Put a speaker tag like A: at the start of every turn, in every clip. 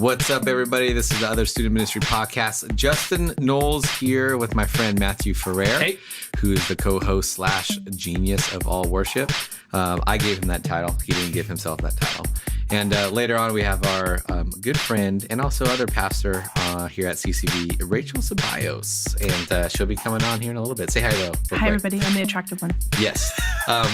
A: What's up, everybody? This is the Other Student Ministry Podcast. Justin Knowles here with my friend Matthew Ferrer, who is the co-host / genius of all worship. I gave him that title. He didn't give himself that title. And later on, we have our good friend and also other pastor here at CCV, Rachel Ceballos. And she'll be coming on here in a little bit. Say hi, though.
B: Hi, everybody. I'm the attractive one.
A: Yes.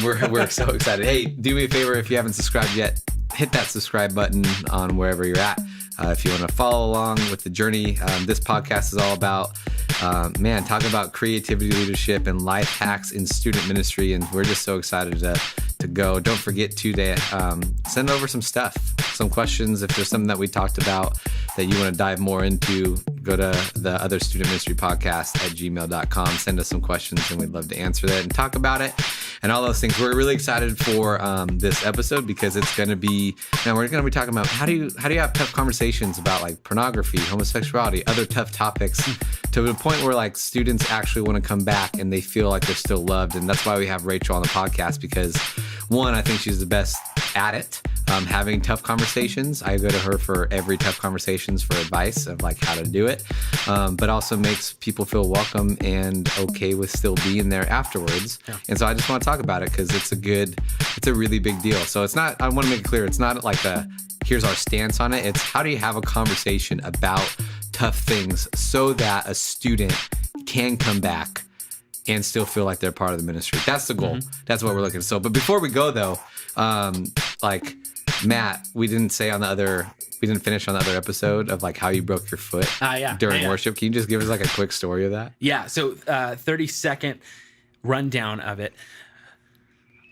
A: We're so excited. Hey, do me a favor, if you haven't subscribed yet, hit that subscribe button on wherever you're at. If you want to follow along with the journey, this podcast is all about, talking about creativity, leadership, and life hacks in student ministry. And we're just so excited to go. Don't forget to send over some stuff, some questions. If there's something that we talked about that you want to dive more into, go to the Other Student Ministry Podcast at gmail.com. Send us some questions and we'd love to answer that and talk about it and all those things. We're really excited for this episode because it's going to be, we're going to be talking about how do you have tough conversations about like pornography, homosexuality, other tough topics to the point where like students actually want to come back and they feel like they're still loved. And that's why we have Rachel on the podcast because one, I think she's the best at it. Having tough conversations. I go to her for every tough conversations for advice of like how to do it, but also makes people feel welcome and okay with still being there afterwards. Yeah. And so I just want to talk about it because it's a really big deal. So it's not, I want to make it clear, it's not like here's our stance on it. It's how do you have a conversation about tough things so that a student can come back and still feel like they're part of the ministry. That's the goal. Mm-hmm. That's what we're looking for. So, but before we go though, Matt, we didn't finish on the other episode of like how you broke your foot during worship. Can you just give us like a quick story of that?
C: Yeah. So 30-second rundown of it.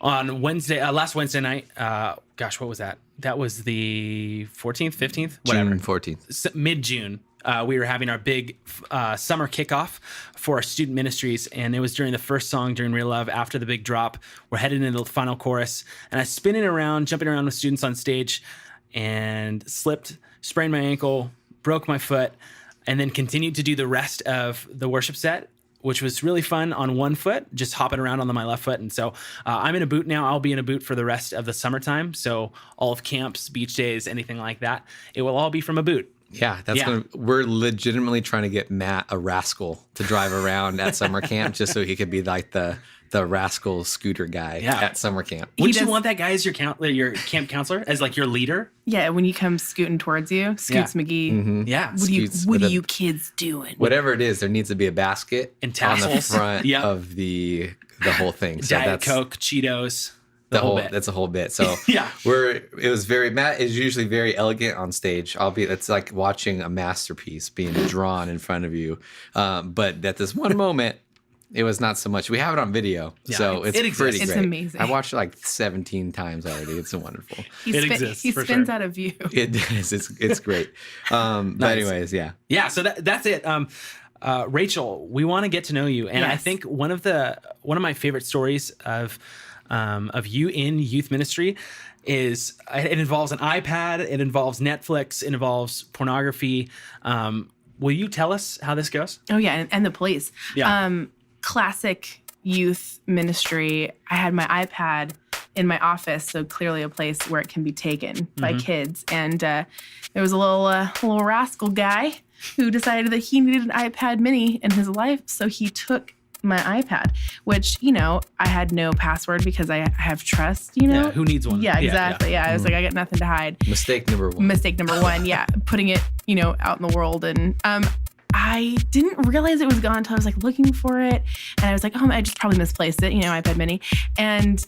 C: On Wednesday, last Wednesday night, what was that? That was the 14th, 15th? Whatever.
A: June 14th.
C: Mid-June. We were having our big summer kickoff for our student ministries, and it was during the first song during Real Love. After the big drop, we're headed into the final chorus, and I spinning around, jumping around with students on stage, and slipped, sprained my ankle, broke my foot, and then continued to do the rest of the worship set, which was really fun on one foot, just hopping around on my left foot. And so I'm in a boot now. I'll be in a boot for the rest of the summertime. So all of camps, beach days, anything like that, it will all be from a boot.
A: Yeah, we're legitimately trying to get Matt a rascal to drive around at summer camp just so he could be like the rascal scooter guy at summer camp.
C: Wouldn't you want that guy as your camp counselor, as like your leader?
B: Yeah, when you come scooting towards you, Scoots McGee.
C: Mm-hmm. Yeah.
B: What are you kids doing?
A: Whatever it is, there needs to be a basket
C: and tassels
A: on the front of the whole thing. So
C: Diet Coke, Cheetos. The whole bit.
A: That's a whole bit. So Matt is usually very elegant on stage, albeit it's like watching a masterpiece being drawn in front of you. But at this one moment, it was not so much. We have it on video, so it's pretty great.
B: It's amazing.
A: I watched it like 17 times already. It's wonderful.
B: He spins out of view.
A: It does. It's great. But anyways, yeah.
C: Yeah. So that's it. Rachel, we want to get to know you, and I think one of my favorite stories of you in youth ministry is it involves an iPad, it involves Netflix, it involves pornography. Will you tell us how this goes?
B: Oh yeah, and the police. Yeah. Classic youth ministry. I had my iPad in my office, so clearly a place where it can be taken by kids. And there was a little rascal guy who decided that he needed an iPad mini in his life, so he took my iPad, which, I had no password because I have trust,
C: Yeah, who needs one?
B: Yeah, exactly. Yeah. I was like, I got nothing to hide.
A: Mistake number one.
B: Yeah. Putting it, out in the world. And I didn't realize it was gone until I was like looking for it. And I was like, I just probably misplaced it, iPad mini. And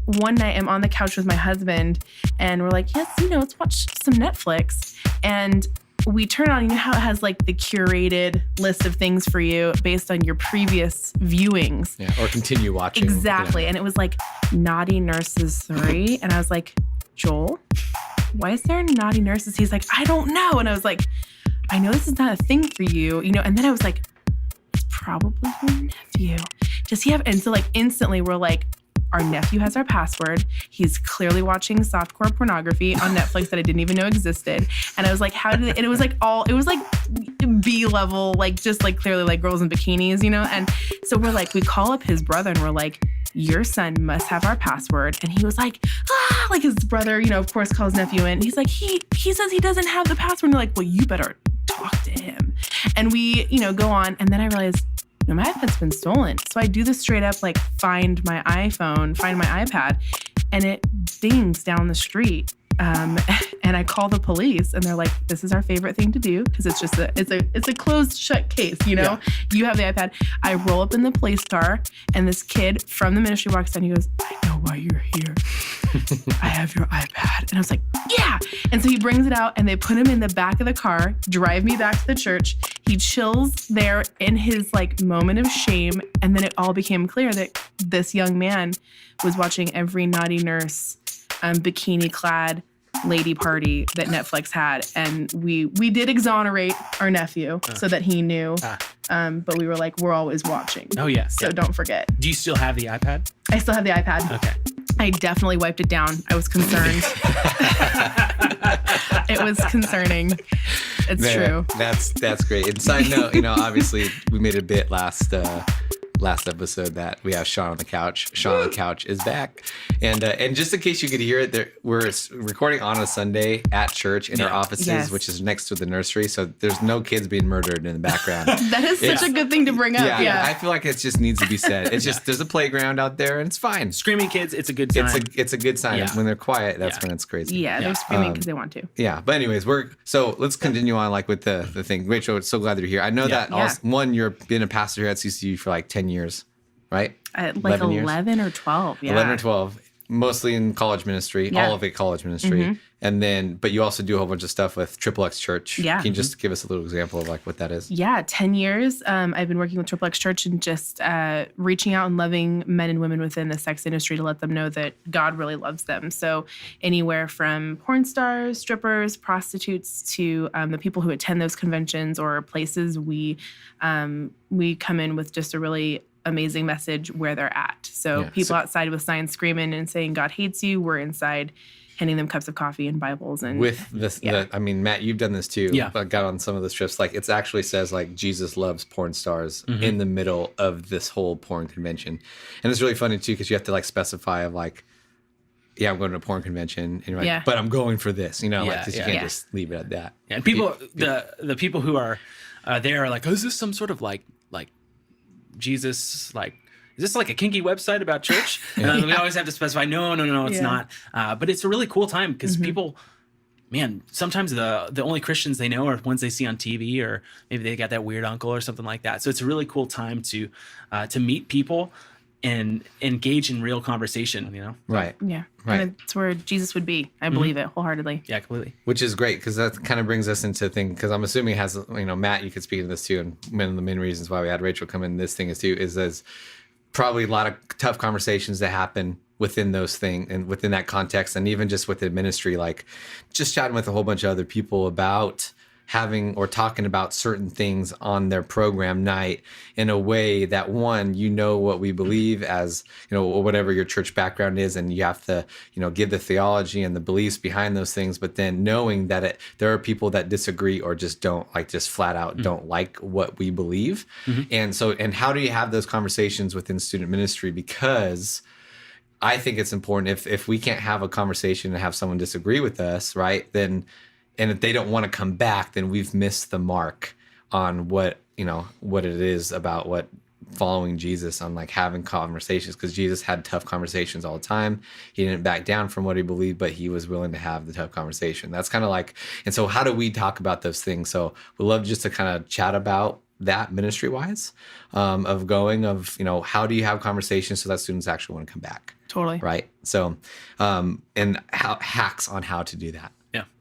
B: one night I'm on the couch with my husband and we're like, yes, let's watch some Netflix. And we turn on, how it has like the curated list of things for you based on your previous viewings.
A: Yeah, or continue watching.
B: Exactly. Yeah. And it was like Naughty Nurses 3. And I was like, Joel, why is there Naughty Nurses? He's like, I don't know. And I was like, I know this is not a thing for you, And then I was like, it's probably your nephew. Does he have? And so like instantly we're like, our nephew has our password. He's clearly watching softcore pornography on Netflix that I didn't even know existed. And I was like, and it was like B level, like just like clearly like girls in bikinis, And so we call up his brother and we're like, your son must have our password. And he was like, like his brother, of course, calls nephew in. He's like, he says he doesn't have the password. And they're like, well, you better talk to him. And we, go on. And then I realized, no, my iPad's been stolen. So I do this straight up, like find my iPhone, find my iPad, and it dings down the street. And I call the police, and they're like, "This is our favorite thing to do because it's just it's a closed shut case,
C: Yeah.
B: You have the iPad." I roll up in the police car, and this kid from the ministry walks down. He goes, "I know why you're here. I have your iPad." And I was like, "Yeah!" And so he brings it out, and they put him in the back of the car, drive me back to the church. He chills there in his like moment of shame, and then it all became clear that this young man was watching every naughty nurse bikini-clad lady party that Netflix had, and we did exonerate our nephew so that he knew. But we were like, we're always watching.
C: Oh yeah.
B: So don't forget.
C: Do you still have the iPad?
B: I still have the iPad.
C: Okay.
B: I definitely wiped it down. I was concerned. It was concerning. It's true.
A: That's great. And side note, obviously we made a bit last episode that we have Sean on the couch. Sean on the couch is back, and just in case you could hear it, we're recording on a Sunday at church in our offices, which is next to the nursery. So there's no kids being murdered in the background.
B: That is such a good thing to bring up. Yeah,
A: I feel like it just needs to be said. It's just there's a playground out there, and it's fine.
C: Screaming kids, it's a good sign.
A: It's a good sign.
C: Yeah.
A: When they're quiet, that's when it's crazy.
B: Yeah, they're screaming because they want to.
A: Yeah, but anyways, so let's continue on with the thing. Rachel, so glad that you're here. I know that you've been a pastor here at CCU for like 10 years. Right?
B: Like 11 or 12. Yeah.
A: 11 or 12, mostly in college ministry, all of it college ministry. Mm-hmm. And then, but you also do a whole bunch of stuff with XXX Church. Yeah. Can you just give us a little example of like what that is?
B: Yeah. 10 years. I've been working with XXX Church and just reaching out and loving men and women within the sex industry to let them know that God really loves them. So anywhere from porn stars, strippers, prostitutes to the people who attend those conventions or places, we come in with just a really amazing message where they're at. So people outside with signs screaming and saying God hates you, we're inside handing them cups of coffee and Bibles. And
A: with this, Matt, you've done this too. Yeah. I got on some of the trips. Like it actually says like Jesus loves porn stars in the middle of this whole porn convention. And it's really funny too, because you have to like specify of like, I'm going to a porn convention, and you're like, but I'm going for this, you can't just leave it at that.
C: Yeah. And people, the people who are there are like, oh, is this some sort of like Jesus, like, is this like a kinky website about church? And we always have to specify, no, it's not. But it's a really cool time because people, man, sometimes the only Christians they know are ones they see on TV, or maybe they got that weird uncle or something like that. So it's a really cool time to meet people and engage in real conversation,
A: Right.
B: Yeah. Right. And it's where Jesus would be. I believe it wholeheartedly.
C: Yeah, completely.
A: Which is great because that kind of brings us into because I'm assuming it has, Matt, you could speak to this too. And one of the main reasons why we had Rachel come in this thing is there's probably a lot of tough conversations that happen within those things and within that context. And even just within ministry, like just chatting with a whole bunch of other people about having or talking about certain things on their program night in a way that one, what we believe as, or whatever your church background is, and you have to, give the theology and the beliefs behind those things, but then knowing that there are people that disagree or just don't just flat out don't like what we believe. And how do you have those conversations within student ministry? Because I think it's important if we can't have a conversation and have someone disagree with us, right, then and if they don't want to come back, then we've missed the mark on what it is about what following Jesus, on like having conversations, because Jesus had tough conversations all the time. He didn't back down from what he believed, but he was willing to have the tough conversation. That's kind of like, and so how do we talk about those things? So we'd love just to kind of chat about that ministry wise, how do you have conversations so that students actually want to come back?
B: Totally.
A: Right. So, and hacks on how to do that.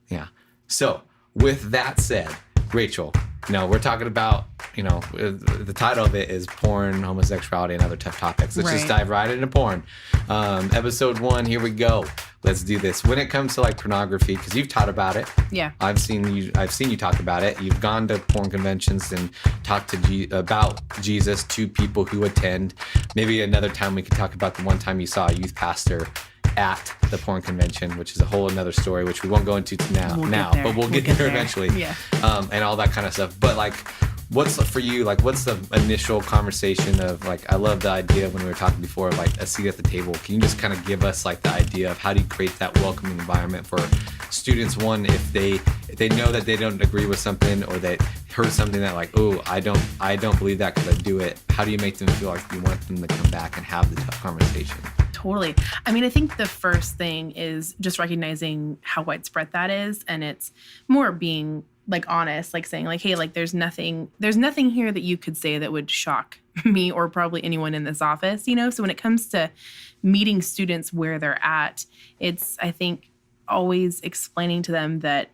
A: Yeah. So with that said, Rachel, we're talking about, the title of it is Porn, Homosexuality, and Other Tough Topics. Let's just dive right into porn. Episode 1, here we go. Let's do this. When it comes to like pornography, because you've taught about it.
B: Yeah.
A: I've seen you talk about it. You've gone to porn conventions and talked about Jesus to people who attend. Maybe another time we could talk about the one time you saw a youth pastor at the porn convention, which is a whole another story, which we won't go into now, but we'll get there eventually.
B: Yeah.
A: And all that kind of stuff. But like, what's for you, like, what's the initial conversation of, like, I love the idea when we were talking before, of, like, a seat at the table. Can you just kind of give us, like, the idea of how do you create that welcoming environment for students? One, if they know that they don't agree with something, or they heard something that, like, oh, I don't believe that because I do it. How do you make them feel like you want them to come back and have the tough conversation?
B: Totally. I mean, I think the first thing is just recognizing how widespread that is. And it's more being like honest, like saying like, hey, like there's nothing here that you could say that would shock me or probably anyone in this office, you know? So when it comes to meeting students where they're at, it's, I think, always explaining to them that,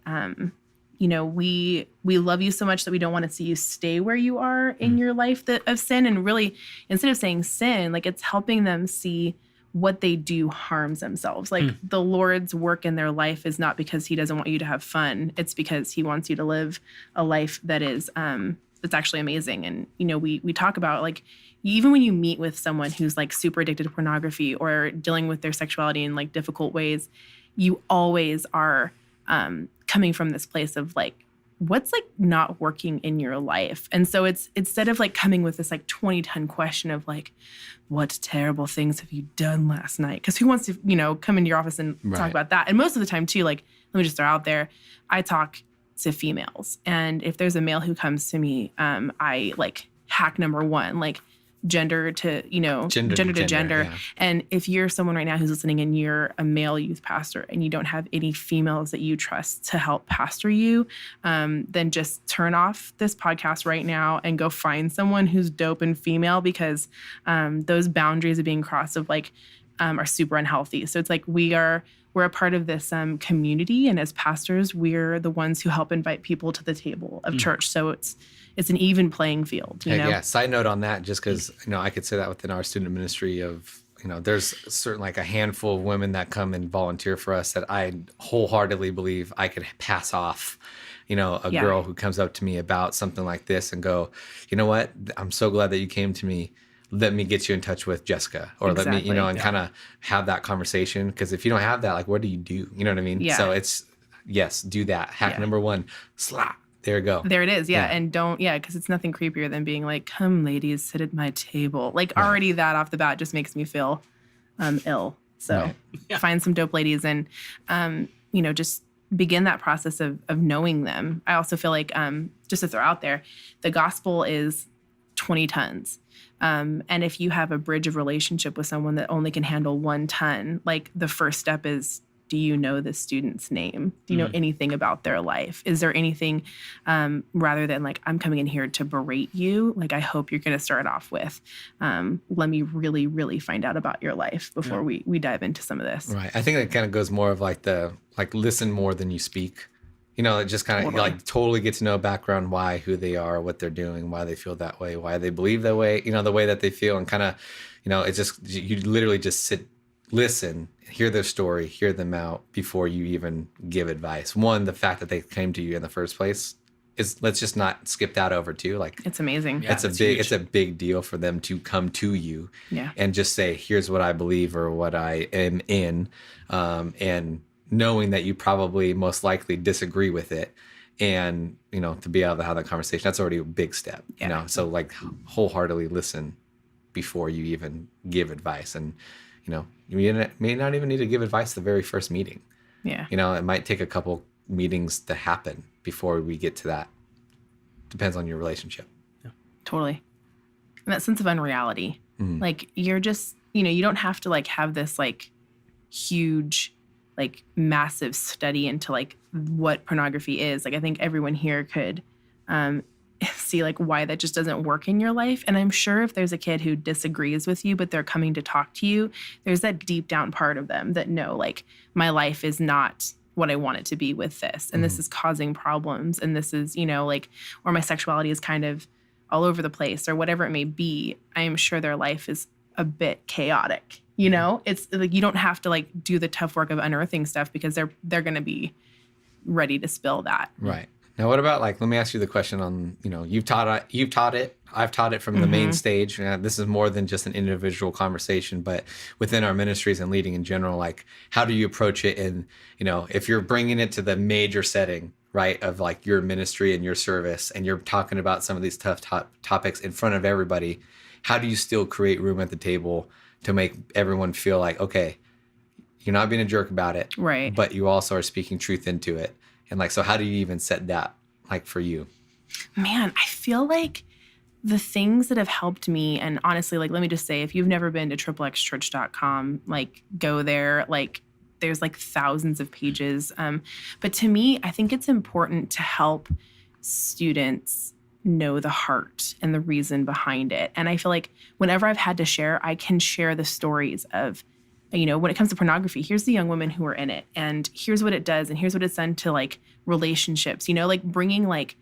B: you know, we love you so much that we don't want to see you stay where you are in your life of sin. And really, instead of saying sin, like it's helping them see what they do harms themselves. Like the Lord's work in their life is not because he doesn't want you to have fun. It's because he wants you to live a life that is, that's actually amazing. And, you know, we talk about like, even when you meet with someone who's like super addicted to pornography or dealing with their sexuality in like difficult ways, you always are coming from this place of like, what's like not working in your life? And so it's instead of like coming with this like 20-ton question of like, what terrible things have you done last night? Because who wants to, you know, come into your office and talk about that? And most of the time too, like, let me just throw out there, I talk to females. And if there's a male who comes to me, I like hack number one, like gender to, you know, gender to gender. Yeah. And if you're someone right now who's listening and you're a male youth pastor and you don't have any females that you trust to help pastor you, then just turn off this podcast right now and go find someone who's dope and female, because those boundaries of being crossed of like are super unhealthy. So it's like we're a part of this community, and as pastors, we're the ones who help invite people to the table of church. So it's an even playing field, you know?
A: Yeah. Side note on that, just because, you know, I could say that within our student ministry of, you know, there's certain like a handful of women that come and volunteer for us that I wholeheartedly believe I could pass off, you know, a girl who comes up to me about something like this and go, you know what, I'm so glad that you came to me. Let me get you in touch with Jessica, or let me, you know, and kind of have that conversation. Because if you don't have that, like, what do you do? You know what I mean? Yeah. So it's, yes, do that. Hack number one, slap. There you go.
B: There it is. Yeah. And don't, because it's nothing creepier than being like, come ladies, sit at my table. Like already that off the bat just makes me feel ill. So find some dope ladies and, you know, just begin that process of knowing them. I also feel like, just to throw out there, the gospel is 20 tons. And if you have a bridge of relationship with someone that only can handle 1 ton, like the first step is, do you know the student's name? Do you know anything about their life? Is there anything, rather than like, I'm coming in here to berate you, like I hope you're going to start off with, let me really, really find out about your life before we dive into some of this. Right.
A: I think that kind of goes more of like listen more than you speak. You know, it just kind of like totally get to know background, why, who they are, what they're doing, why they feel that way, why they believe that way, you know, the way that they feel, and kind of, you know, it's just, you literally just sit, listen, hear their story, hear them out before you even give advice. One, the fact that they came to you in the first place is, let's just not skip that over too. Like,
B: it's amazing.
A: Yeah, it's a big deal for them to come to you and just say, here's what I believe or what I am in, and knowing that you probably most likely disagree with it, and, you know, to be able to have that conversation, that's already a big step, you know? So like wholeheartedly listen before you even give advice. And, you know, you may not even need to give advice the very first meeting. Yeah. You know, it might take a couple meetings to happen before we get to that. Depends on your relationship.
B: Yeah. Totally. And that sense of unreality. Like you're just, you know, you don't have to like have this like huge, like massive study into like what pornography is. Like I think everyone here could see like why that just doesn't work in your life. And I'm sure if there's a kid who disagrees with you, but they're coming to talk to you, there's that deep down part of them that no, like my life is not what I want it to be with this. And this is causing problems. And this is, you know, like, or my sexuality is kind of all over the place or whatever it may be. I am sure their life is a bit chaotic. You know, it's like you don't have to like do the tough work of unearthing stuff because they're going to be ready to spill that.
A: Right. Now, what about like, let me ask you the question on, you know, you've taught it, I've taught it from the main stage. This is more than just an individual conversation, but within our ministries and leading in general, like how do you approach it? And, you know, if you're bringing it to the major setting right, of like your ministry and your service, and you're talking about some of these tough topics in front of everybody, how do you still create room at the table to make everyone feel like, okay, you're not being a jerk about it,
B: right,
A: but you also are speaking truth into it? And like, so how do you even set that like for you?
B: Man, I feel like the things that have helped me, and honestly, like, let me just say, if you've never been to triplexchurch.com, like, go there. Like, there's like thousands of pages. But to me, I think it's important to help students know the heart and the reason behind it. And I feel like whenever I've had to share, I can share the stories of, you know, when it comes to pornography, here's the young women who are in it, and here's what it does, and here's what it's done to like relationships, you know, like bringing like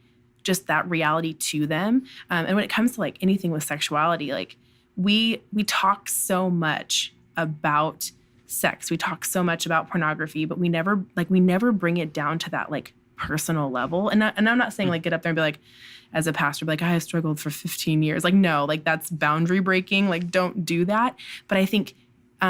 B: just that reality to them. And when it comes to like anything with sexuality, like we talk so much about sex, we talk so much about pornography, but we never bring it down to that like personal level. And I'm not saying like get up there and be like, as a pastor, be like, I struggled for 15 years. Like, no, like that's boundary breaking. Like, don't do that. But I think, you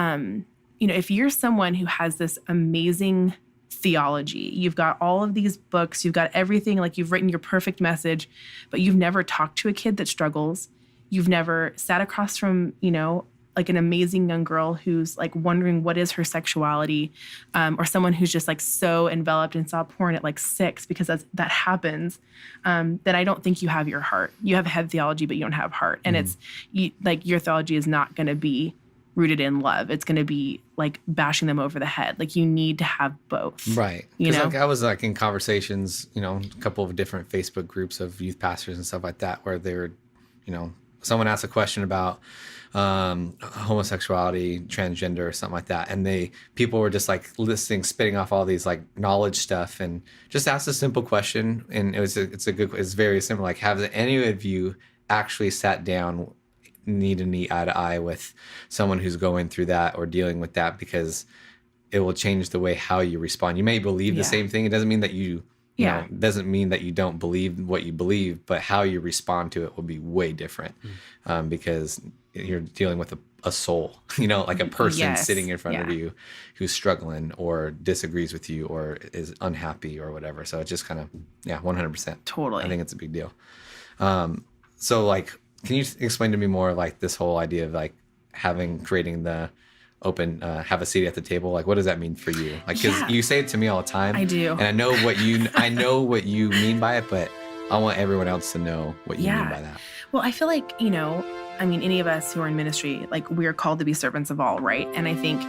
B: know, if you're someone who has this amazing theology, you've got all of these books, you've got everything, like you've written your perfect message, but you've never talked to a kid that struggles. You've never sat across from, you know, like an amazing young girl who's like wondering what is her sexuality, or someone who's just like so enveloped and saw porn at like 6, because that happens, then I don't think you have your heart. You have head theology, but you don't have heart. And it's like your theology is not going to be rooted in love. It's going to be like bashing them over the head. Like you need to have both.
A: Right.
B: You know,
A: like I was like in conversations, you know, a couple of different Facebook groups of youth pastors and stuff like that, where they were, you know, someone asked a question about homosexuality, transgender, or something like that, and people were just like spitting off all these like knowledge stuff, and just asked a simple question, and it's very simple. Like, have any of you actually sat down knee to knee, eye to eye with someone who's going through that or dealing with that? Because it will change the way how you respond. You may believe the same thing. It doesn't mean that you know, doesn't mean that you don't believe what you believe, but how you respond to it will be way different, because you're dealing with a soul, you know, like a person sitting in front of you who's struggling or disagrees with you or is unhappy or whatever. So it's just kind of, 100%.
B: Totally.
A: I think it's a big deal. So like, can you explain to me more like this whole idea of like creating the open, have a seat at the table? Like, what does that mean for you? Like, cause you say it to me all the time.
B: I do.
A: And I know what you mean by it, but I want everyone else to know what you mean by that.
B: Well, I feel like, you know, I mean, any of us who are in ministry, like we are called to be servants of all, right? And I think,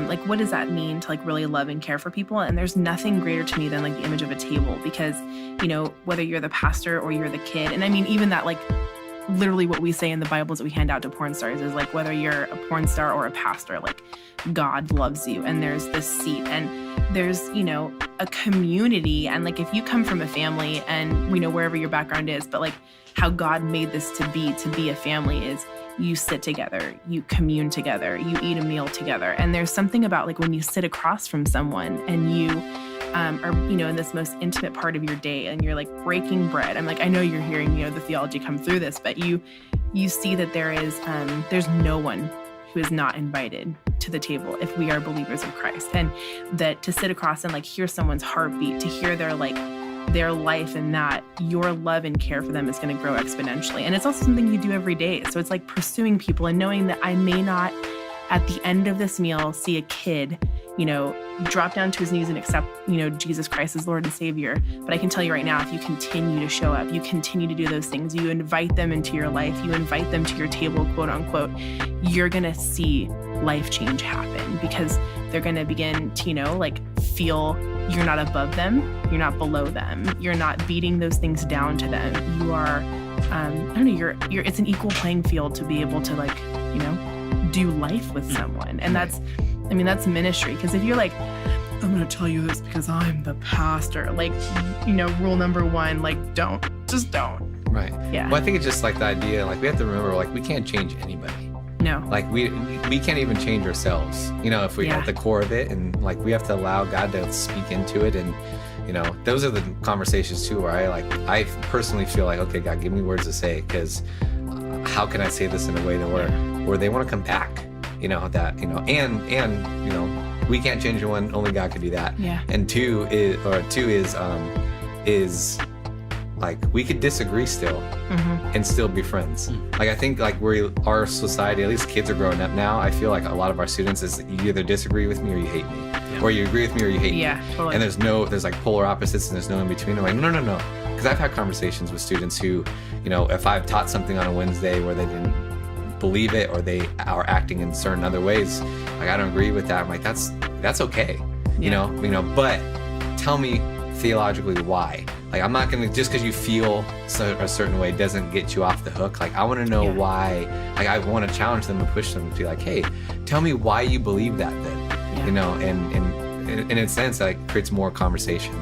B: like, what does that mean to like really love and care for people? And there's nothing greater to me than like the image of a table, because, you know, whether you're the pastor or you're the kid, and I mean, even that, like, literally what we say in the Bibles that we hand out to porn stars is like, whether you're a porn star or a pastor, like God loves you, and there's this seat, and there's, you know, a community. And like, if you come from a family, and we know wherever your background is, but like how God made this to be a family is you sit together, you commune together, you eat a meal together. And there's something about like when you sit across from someone and you are, you know, in this most intimate part of your day, and you're like breaking bread. I'm like, I know you're hearing, you know, the theology come through this, but you see that there's no one who is not invited to the table if we are believers of Christ. And that to sit across and like hear someone's heartbeat, to hear their life, and that your love and care for them is going to grow exponentially. And it's also something you do every day. So it's like pursuing people and knowing that I may not at the end of this meal see a kid, you know, drop down to his knees and accept, you know, Jesus Christ as Lord and Savior. But I can tell you right now, if you continue to show up, you continue to do those things, you invite them into your life, you invite them to your table, quote unquote, you're going to see life change happen, because they're going to begin to, you know, like feel you're not above them, you're not below them, you're not beating those things down to them. You are, I don't know, it's an equal playing field to be able to like, you know, do life with someone. And that's ministry. Because if you're like, I'm going to tell you this because I'm the pastor, like, you know, rule number 1, like, just don't.
A: Right.
B: Yeah.
A: Well, I think it's just like the idea, like we have to remember, like we can't change anybody.
B: No.
A: Like we can't even change ourselves, you know, if we at the core of it, and like we have to allow God to speak into it. And, you know, those are the conversations too, where I personally feel like, okay, God, give me words to say, because how can I say this in a way that where they want to come back, you know, that, you know, and, you know, we can't change anyone, only God can do that.
B: Yeah.
A: And two is is like we could disagree still and still be friends. Like I think like our society, at least kids are growing up now, I feel like a lot of our students is you either disagree with me or you hate me. Or you agree with me or you hate me.
B: Totally.
A: And there's like polar opposites and there's no in between. I'm like, no. Because I've had conversations with students who, you know, if I've taught something on a Wednesday where they didn't believe it or they are acting in certain other ways, like I don't agree with that. I'm like, that's okay. You know, but tell me theologically why. Like I'm not gonna, just because you feel a certain way doesn't get you off the hook. Like I want to know why. Like I want to challenge them and push them to be like, hey, tell me why you believe that then. You know, and in a sense that like, creates more conversation,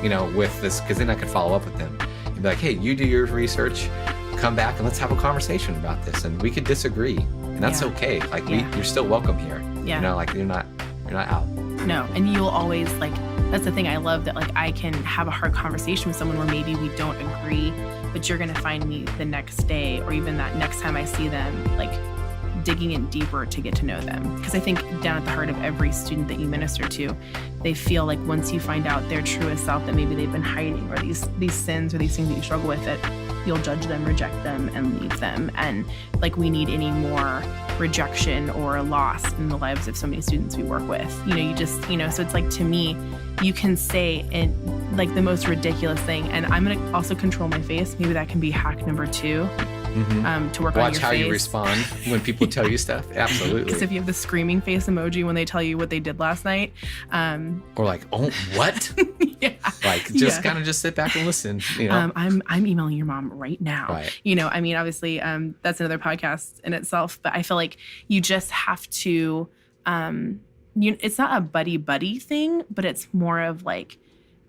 A: you know, with this, because then I could follow up with them and be like, hey, you do your research, come back and let's have a conversation about this, and we could disagree, and that's okay. Like you're still welcome here. You know, like you're not out.
B: No, and you'll always like, that's the thing I love, that like I can have a hard conversation with someone where maybe we don't agree, but you're gonna find me the next day or even that next time I see them, like digging in deeper to get to know them. Because I think down at the heart of every student that you minister to, they feel like once you find out their truest self that maybe they've been hiding, or these sins or these things that you struggle with, that you'll judge them, reject them, and leave them. And like we need any more rejection or loss in the lives of so many students we work with. You know, you just, you know, so it's like, to me, you can say in like the most ridiculous thing, and I'm gonna also control my face. Maybe that can be hack number 2. To work on your face.
A: Watch how you respond when people tell you stuff. Absolutely.
B: Because if you have the screaming face emoji when they tell you what they did last night.
A: Or like, oh, what? Like, just kind of just sit back and listen. You know?
B: I'm emailing your mom right now.
A: Right.
B: You know, I mean, obviously, that's another podcast in itself. But I feel like you just have to, it's not a buddy thing, but it's more of like,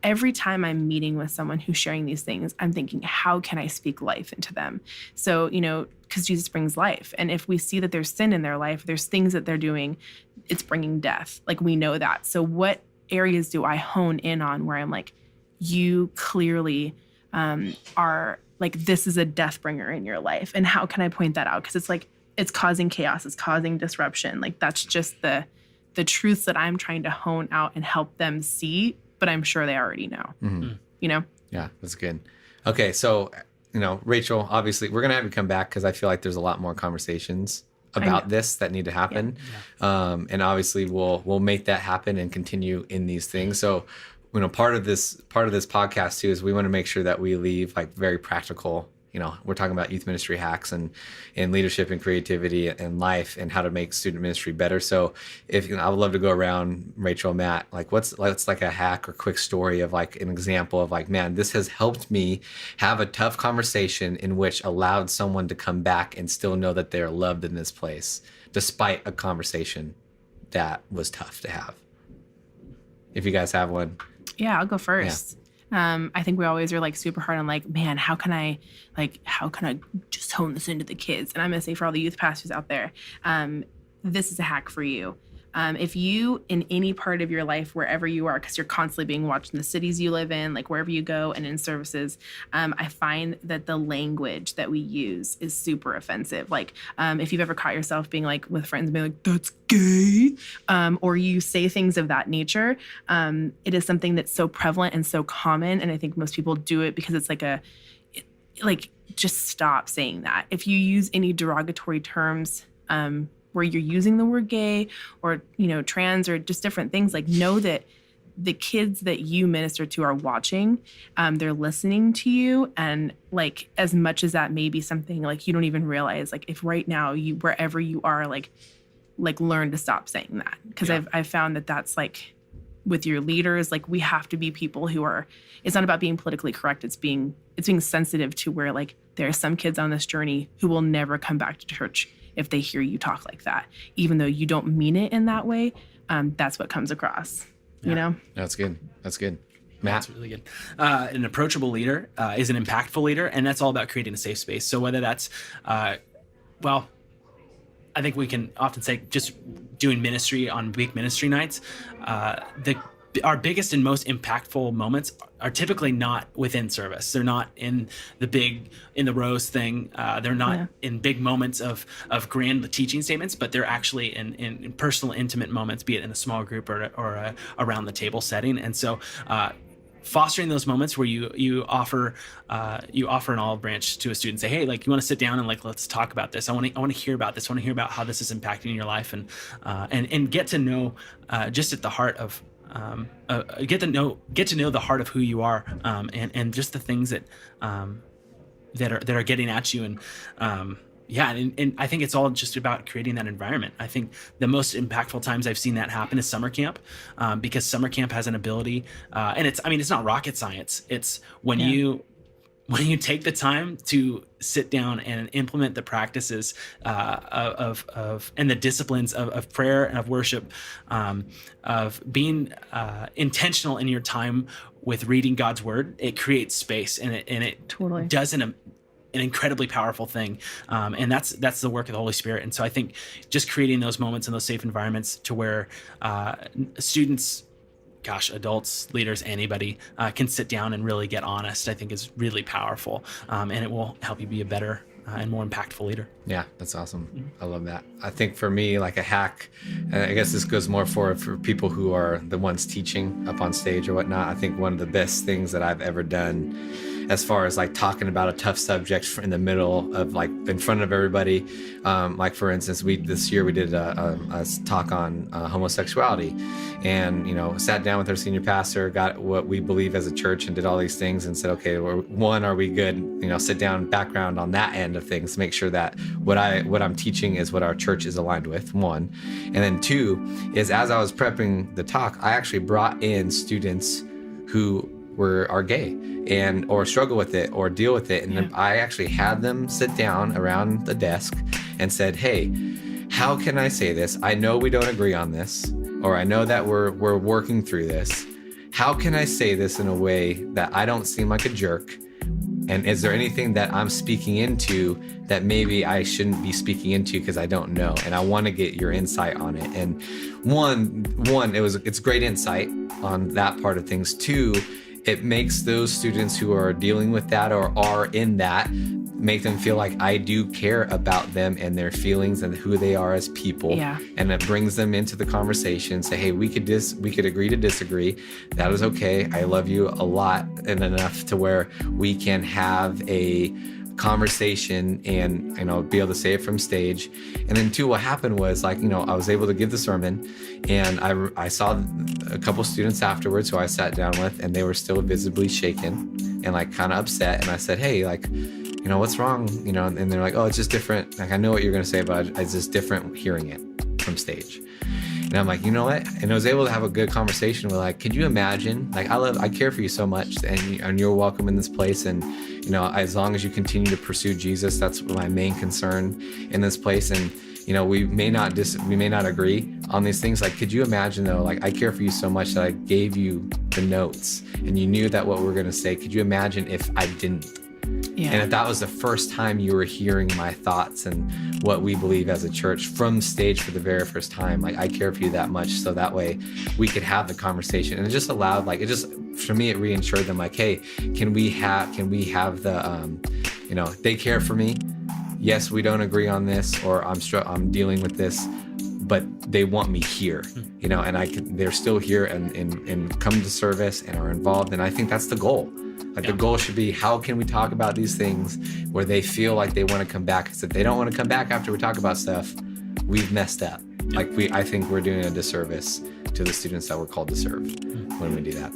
B: every time I'm meeting with someone who's sharing these things, I'm thinking, how can I speak life into them? So, you know, because Jesus brings life. And if we see that there's sin in their life, there's things that they're doing, it's bringing death. Like we know that. So what areas do I hone in on where I'm like, you clearly are like, this is a death bringer in your life. And how can I point that out? Because it's like, it's causing chaos, it's causing disruption. Like that's just the truths that I'm trying to hone out and help them see, but I'm sure they already know, you know?
A: Yeah, that's good. Okay, so, you know, Rachel, obviously, we're going to have you come back because I feel like there's a lot more conversations about this that need to happen. And obviously, we'll make that happen and continue in these things. So, you know, part of this podcast, too, is we want to make sure that we leave, like, very practical. You know, we're talking about youth ministry hacks and leadership and creativity and life and how to make student ministry better. So if, you know, I would love to go around, Rachel, Matt, like what's like a hack or quick story of like an example of like, man, this has helped me have a tough conversation in which allowed someone to come back and still know that they're loved in this place, despite a conversation that was tough to have. If you guys have one.
B: Yeah, I'll go first. I think we always are like super hard on like, man, how can I just hone this into the kids? And I'm going to say for all the youth pastors out there, this is a hack for you. If you, in any part of your life, wherever you are, because you're constantly being watched in the cities you live in, like wherever you go and in services, I find that the language that we use is super offensive. Like if you've ever caught yourself being like with friends being like, that's gay, or you say things of that nature, it is something that's so prevalent and so common. And I think most people do it because it's like just stop saying that. If you use any derogatory terms, where you're using the word gay or, you know, trans or just different things, like know that the kids that you minister to are watching, they're listening to you. And like, as much as that may be something like you don't even realize, like if right now you, wherever you are, like learn to stop saying that. Cause I've found that that's like with your leaders, like we have to be people who are, it's not about being politically correct. It's being sensitive to where like there are some kids on this journey who will never come back to church if they hear you talk like that, even though you don't mean it in that way. That's what comes across, you know?
A: That's good. Matt?
C: That's really good. An approachable leader is an impactful leader, and that's all about creating a safe space. So whether that's, I think we can often say just doing ministry on big ministry nights, our biggest and most impactful moments are typically not within service. They're not in the rose thing. They're not in big moments of grand teaching statements, but they're actually in personal, intimate moments, be it in a small group or around the table setting. And so fostering those moments where you offer an olive branch to a student, say, hey, like, you want to sit down and like, let's talk about this. I want to hear about this. I want to hear about how this is impacting your life, and get to know just at the heart of get to know the heart of who you are, and just the things that are getting at you. And and I think it's all just about creating that environment. I think the most impactful times I've seen that happen is summer camp, because summer camp has an ability, and it's not rocket science. It's when you take the time to sit down and implement the practices of and the disciplines of prayer and of worship, of being intentional in your time with reading God's word. It creates space, and it
B: Totally
C: does an incredibly powerful thing, and that's the work of the Holy Spirit. And so I think just creating those moments and those safe environments to where students, adults, leaders, anybody can sit down and really get honest, I think is really powerful, and it will help you be a better and more impactful leader.
A: Yeah, that's awesome. I love that. I think for me, like a hack, and I guess this goes more for people who are the ones teaching up on stage or whatnot. I think one of the best things that I've ever done as far as like talking about a tough subject in the middle of, like, in front of everybody, like for instance, this year we did a talk on homosexuality, and sat down with our senior pastor, got what we believe as a church, and did all these things, and said, okay, one, are we good? Sit down, background on that end of things, make sure that what I'm teaching is what our church is aligned with, one. And then two is, as I was prepping the talk, I actually brought in students who are gay or struggle with it or deal with it, and I actually had them sit down around the desk and said, hey, how can I say this? I know we don't agree on this, or I know that we're working through this. How can I say this in a way that I don't seem like a jerk? And is there anything that I'm speaking into that maybe I shouldn't be speaking into because I don't know? And I want to get your insight on it. And one, it's great insight on that part of things. Two, it makes those students who are dealing with that or are in that, make them feel like I do care about them and their feelings and who they are as people.
B: Yeah.
A: And it brings them into the conversation, say, hey, we could agree to disagree. That is okay. I love you a lot and enough to where we can have a conversation and be able to say it from stage. And then two, what happened was, like, I was able to give the sermon, and I saw a couple students afterwards who I sat down with, and they were still visibly shaken and like kind of upset. And I said, hey, like, what's wrong? And they're like, oh, it's just different. Like, I know what you're going to say, but it's just different hearing it from stage. And I'm like, you know what? And I was able to have a good conversation with, like, could you imagine? Like, I care for you so much, and you're welcome in this place. And, as long as you continue to pursue Jesus, that's my main concern in this place. And, we may not agree on these things. Like, could you imagine though? Like, I care for you so much that I gave you the notes, and you knew that what we're going to say. Could you imagine if I didn't? Yeah. And if that was the first time you were hearing my thoughts and what we believe as a church from stage for the very first time, like, I care for you that much, so that way we could have the conversation. And it just allowed, like, for me, it reassured them, like, hey, can we have the, they care for me. Yes, we don't agree on this, or I'm dealing with this, but they want me here, and they're still here and come to service and are involved. And I think that's the goal. Like, the goal should be, how can we talk about these things where they feel like they want to come back? Because if they don't want to come back after we talk about stuff, we've messed up. Like, I think we're doing a disservice to the students that we're called to serve when we do that.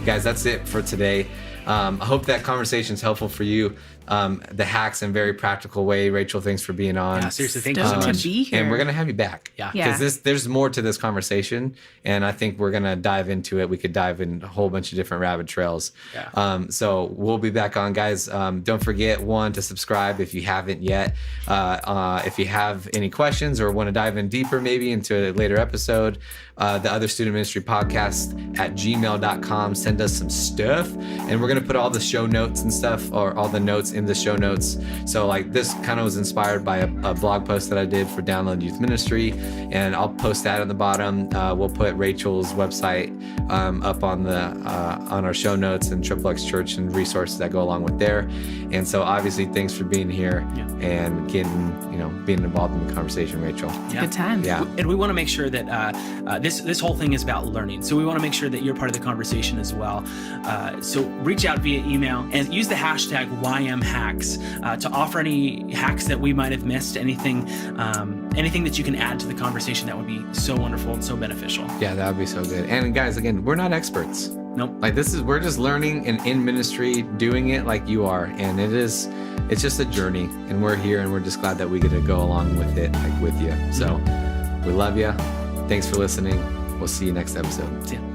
A: Guys, that's it for today. I hope that conversation is helpful for you the hacks in a very practical way. Rachel, thanks for being on.
C: Yeah, seriously, thank you
B: Stoked
C: so
B: to
C: much.
B: be here.
A: And we're going to have you back.
C: Yeah.
B: Yeah.
A: Because there's more to this conversation, and I think we're going to dive into it. We could dive in a whole bunch of different rabbit trails.
C: Yeah.
A: So we'll be back on, guys. Don't forget, to subscribe if you haven't yet. If you have any questions or want to dive in deeper maybe into a later episode, the Other Student Ministry Podcast at gmail.com. Send us some stuff, and we're going to put all the show notes and stuff, or all the notes in the show notes. So like this kind of was inspired by a blog post that I did for Download Youth Ministry, and I'll post that on the bottom. We'll put Rachel's website up on our show notes, and XXX Church and resources that go along with there. And so obviously, thanks for being here and being involved in the conversation, Rachel.
C: Yeah.
B: Good time.
A: Yeah.
C: And we want to make sure that this whole thing is about learning. So we want to make sure that you're part of the conversation as well. So reach out via email and use the hashtag YMHacks to offer any hacks that we might have missed, anything that you can add to the conversation that would be so wonderful and so beneficial.
A: Yeah, that would be so good. And guys, again, we're not experts.
C: Nope.
A: Like we're just learning and in ministry, doing it like you are. And it's just a journey, and we're here, and we're just glad that we get to go along with it, like with you. So we love you. Thanks for listening. We'll see you next episode.
C: See ya.